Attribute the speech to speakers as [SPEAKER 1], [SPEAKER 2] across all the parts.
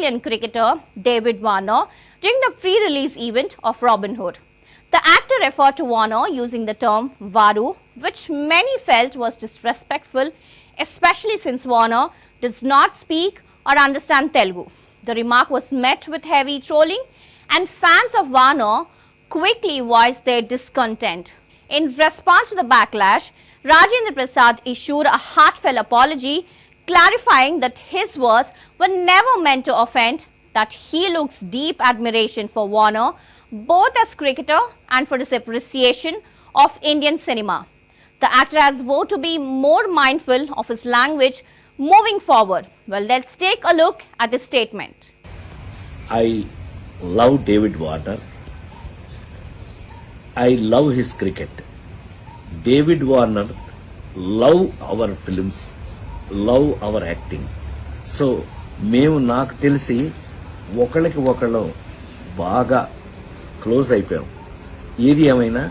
[SPEAKER 1] Australian cricketer David Warner during the pre-release event of Robin Hood. The actor referred to Warner using the term Varu, which many felt was disrespectful, especially since Warner does not speak or understand Telugu. The remark was met with heavy trolling, and fans of Warner quickly voiced their discontent. In response to the backlash, Rajendra Prasad issued a heartfelt apology, clarifying that his words were never meant to offend, that he looks deep admiration for Warner, both as cricketer and for his appreciation of Indian cinema. The actor has vowed to be more mindful of his language moving forward. Well, let's take a look at this statement.
[SPEAKER 2] I love David Warner. I love his cricket. David Warner love our films, love our acting. So మేము నాకు తెలిసి ఒకళ్ళకి ఒకళ్ళు బాగా close అయిపోయాం. ఏది ఏమైనా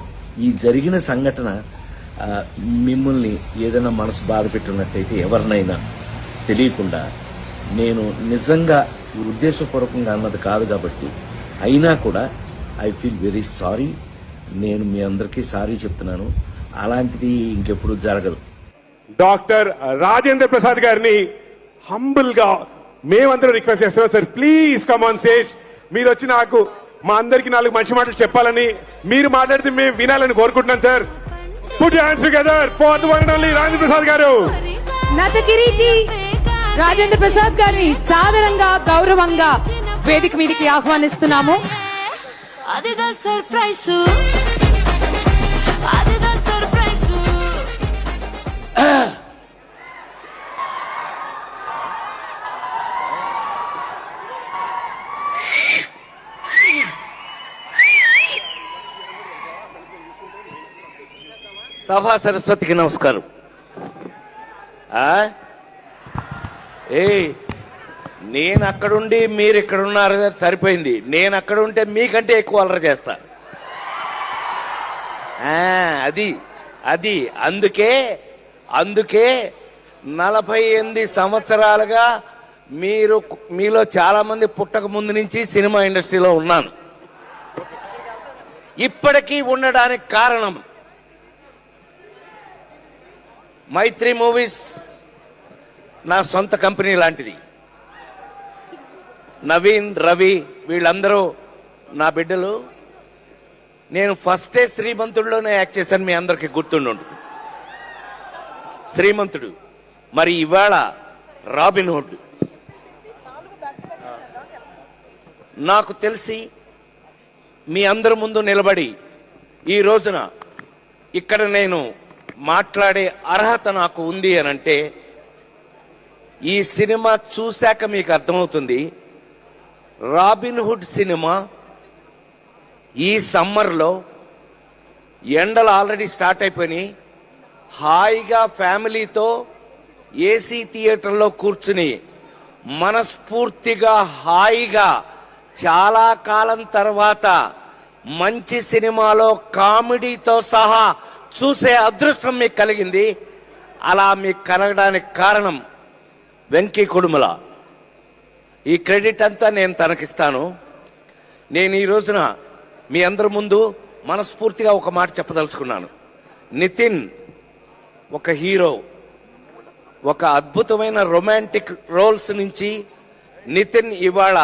[SPEAKER 2] ఈ జరిగిన సంఘటన మిమ్మల్ని ఏదైనా మనసు బాధ పెట్టున్నట్టయితే ఎవరినైనా తెలియకుండా నేను నిజంగా ఉద్దేశపూర్వకంగా అన్నది కాదు కాబట్టి అయినా కూడా ఐ ఫీల్ వెరీ సారీ. నేను మీ అందరికీ సారీ చెప్తున్నాను. అలాంటిది ఇంకెప్పుడు జరగదు.
[SPEAKER 3] డాక్టర్ రాజేంద్ర ప్రసాద్ గారిని హంబుల్ గా మేమందరూ రిక్వెస్ట్ చేస్తున్నాం. Sir please come on stage. మీరు వచ్చి నాకు మా అందరికి 4 మంచి మాటలు చెప్పాలని, మీరు మాట్లాడితే మేము వినాలని కోరుకుంటున్నాను. Sir put your hands together for the one and only Rajendra Prasad గారు.
[SPEAKER 4] నటకిరీటి రాజేంద్ర ప్రసాద్ గారిని సాదరంగా గౌరవంగా వేదిక మీదకి ఆహ్వానిస్తున్నాము.
[SPEAKER 2] సభా సరస్వతికి నమస్కారం. నేను అక్కడుండి మీరు ఇక్కడున్నారు సరిపోయింది. నేను అక్కడ ఉంటే మీకంటే ఎక్కువ అల్లరి చేస్తా. అది అది అందుకే 48 సంవత్సరాలుగా మీలో చాలా మంది పుట్టక ముందు నుంచి సినిమా ఇండస్ట్రీలో ఉన్నాను. ఇప్పటికీ ఉండడానికి కారణం మైత్రి మూవీస్ నా సొంత కంపెనీ లాంటిది. నవీన్, రవి వీళ్ళందరూ నా బిడ్డలు. నేను ఫస్టే శ్రీమంతుడిలోనే యాక్ట్ చేశాను. మీ అందరికీ గుర్తుండు శ్రీమంతుడు. మరి ఇవాళ రాబిన్ హుడ్. నాకు తెలిసి మీ అందరి ముందు నిలబడి ఈ రోజున ఇక్కడ నేను మాట్లాడే అర్హత నాకు ఉంది అని అంటే ఈ సినిమా చూశాక మీకు అర్థమవుతుంది. రాబిన్ హుడ్ సినిమా ఈ సమ్మర్లో ఎండలు ఆల్రెడీ స్టార్ట్ అయిపోయినాయి. హాయిగా ఫ్యామిలీతో ఏసీ థియేటర్లో కూర్చుని మనస్ఫూర్తిగా హాయిగా చాలా కాలం తర్వాత మంచి సినిమాలో కామెడీతో సహా చూసే అదృష్టం మీకు కలిగింది. అలా మీకు కలగడానికి కారణం వెంకీ కుడుమల. ఈ క్రెడిట్ అంతా నేను తనకిస్తాను. నేను ఈ రోజున మీ అందరి ముందు మనస్ఫూర్తిగా ఒక మాట చెప్పదలుచుకున్నాను. నితిన్ ఒక హీరో, ఒక అద్భుతమైన రొమాంటిక్ రోల్స్ నుంచి నితిన్ ఇవాళ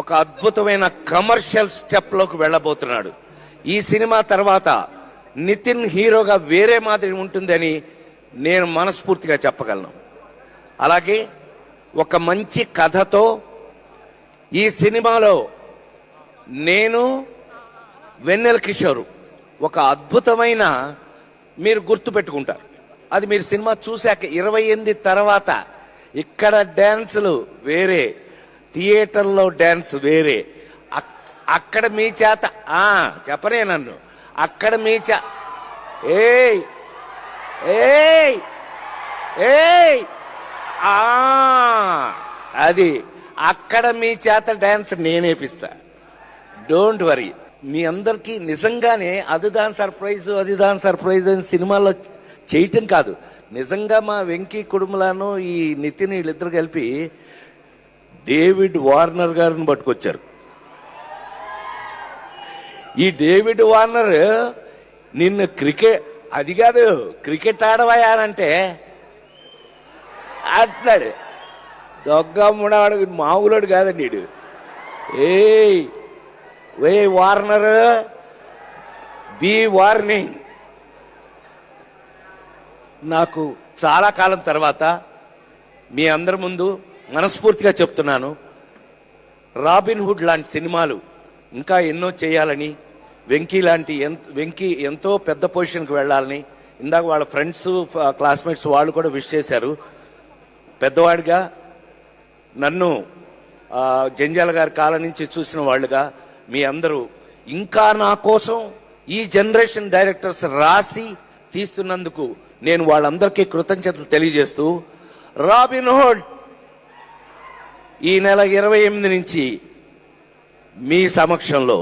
[SPEAKER 2] ఒక అద్భుతమైన కమర్షియల్ స్టెప్లోకి వెళ్ళబోతున్నాడు. ఈ సినిమా తర్వాత నితిన్ హీరోగా వేరే మాదిరి ఉంటుందని నేను మనస్ఫూర్తిగా చెప్పగలను. అలాగే ఒక మంచి కథతో ఈ సినిమాలో నేను వెన్నెల కిషోర్ ఒక అద్భుతమైన, మీరు గుర్తు పెట్టుకుంటారు అది మీరు సినిమా చూశాక. 28 తర్వాత ఇక్కడ డ్యాన్సులు వేరే, థియేటర్లో డ్యాన్స్ వేరే. అక్కడ మీ చేత చెప్పనే నన్ను అక్కడ మీ ఏయ్ ఏయ్ ఏయ్ అది అక్కడ మీ చేత డ్యాన్స్ నేనేపిస్తా. Don't worry. మీ అందరికీ నిజంగానే అదిదాన్ సర్ప్రైజ్ అని సినిమాలో చేయటం కాదు, నిజంగా మా వెంకీ కుడుమలను ఈ నితిన్ వీళ్ళిద్దరు కలిపి డేవిడ్ వార్నర్ గారిని పట్టుకొచ్చారు. ఈ డేవిడ్ వార్నర్ నిన్ను అది కాదు క్రికెట్ ఆడవయానంటే అంటున్నాడు. దొగ్గమ్ముడాడు మామూలుడు కాదండి వీడు. ఏ వార్నర్ బి వార్నింగ్. నాకు చాలా కాలం తర్వాత మీ అందరి ముందు మనస్ఫూర్తిగా చెప్తున్నాను, రాబిన్ హుడ్ లాంటి సినిమాలు ఇంకా ఎన్నో చేయాలని, వెంకీ ఎంతో పెద్ద పొజిషన్కి వెళ్ళాలని, ఇందాక వాళ్ళ ఫ్రెండ్స్ క్లాస్మేట్స్ వాళ్ళు కూడా విష్ చేశారు. పెద్దవాడిగా నన్ను జంజాల గారి కాలం నుంచి చూసిన వాళ్ళుగా మీ అందరూ ఇంకా నా కోసం ఈ జనరేషన్ డైరెక్టర్స్ రాసి తీస్తున్నందుకు నేను వాళ్ళందరికీ కృతజ్ఞతలు తెలియజేస్తూ, రాబిన్ హుడ్ ఈ నెల 28 నుంచి మీ సమక్షంలో